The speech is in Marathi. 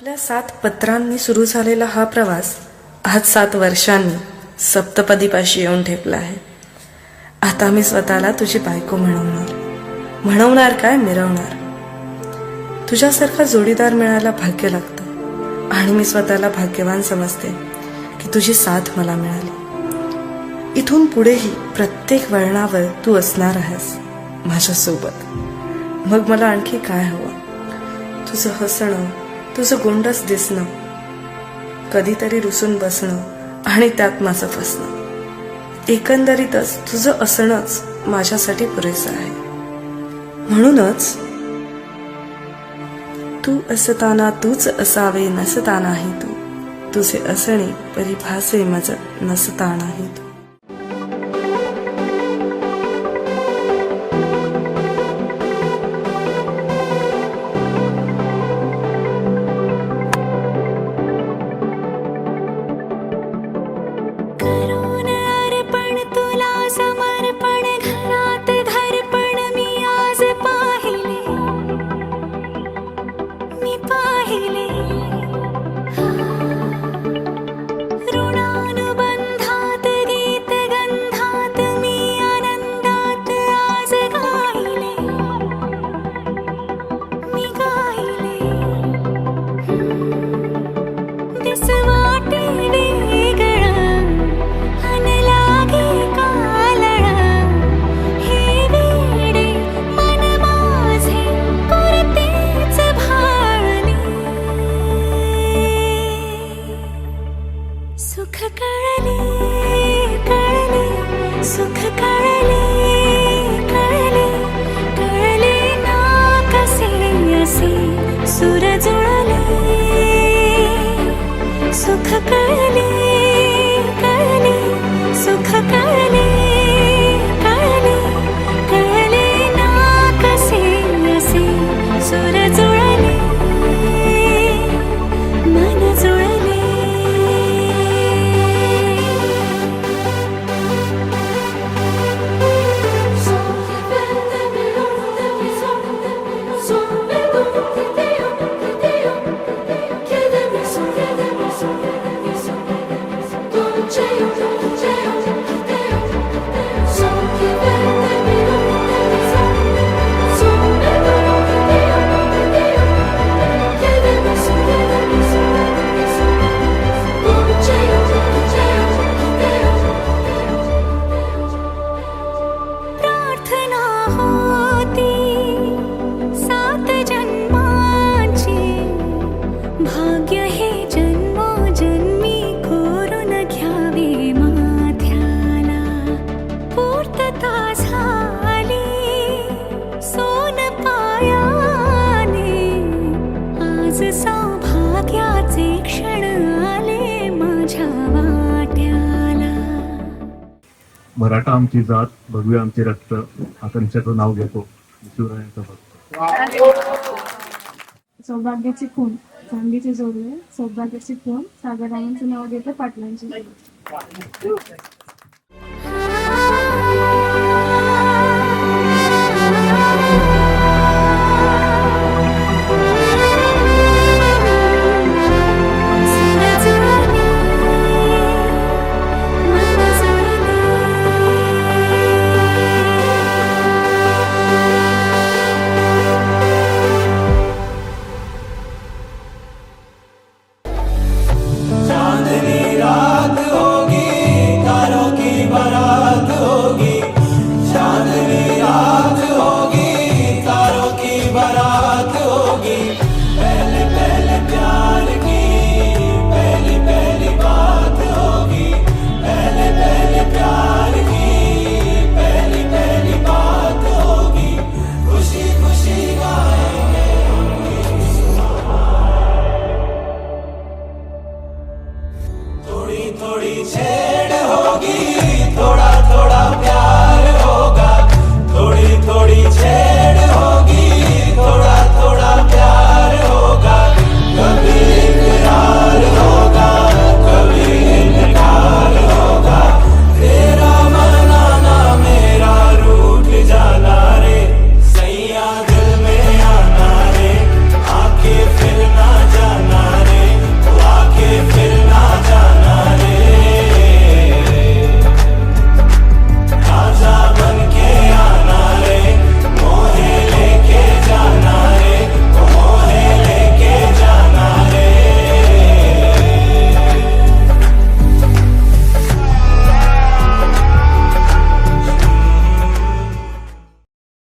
आपल्या 7 पत्रांनी सुरू झालेला हा प्रवास आज 7 वर्षांनी सप्तपदीपाशी येऊन ठेपला आहे. आता मी स्वतःला तुझी बायको म्हणवणार काय, मिरवणार. तुझ्यासारखा जोडीदार मिळायला भाग्य लागतं आणि मी स्वतःला भाग्यवान समजते की तुझी साथ मला मिळाली. इथून पुढेही प्रत्येक वळणावर तू असणार आहेस माझ्यासोबत. मग मला आणखी काय हवं? तुझं हसणं, तुझं गोंडस दिसणं, कधीतरी रुसून बसणं आणि त्यात माझं फसणं. एकंदरीतच तुझं असणंच माझ्यासाठी पुरेसं आहे. म्हणूनच तू असताना तूच असावे, नसतानाही तू. तुझे असणे परिभासे माझं, नसतानाही तू. सुख कळले कळले, सुख कळले कळले, कळले ना कसे असे सुर जुळले. सुख कळले कळले, सुख कळले कळले, कळले ना कसे असे सुर जुळले, मन जुळले. भाग्य हे जन्मोजन्मी कोरून घ्यावे माथ्याला. पूर्तता झाली सोन पायाने, आज सौभाग्याचे क्षण आले माझ्या वाट्याला. मराठा आमची जात, भगवे आमचे रक्त, आकांक्षाचं नाव घेतो शिवरायांचं भक्त. सौभाग्याची खून चांदीचे जोडले, सौभाग्याची खून सागरायांचं नाव घेतं पाटलांची.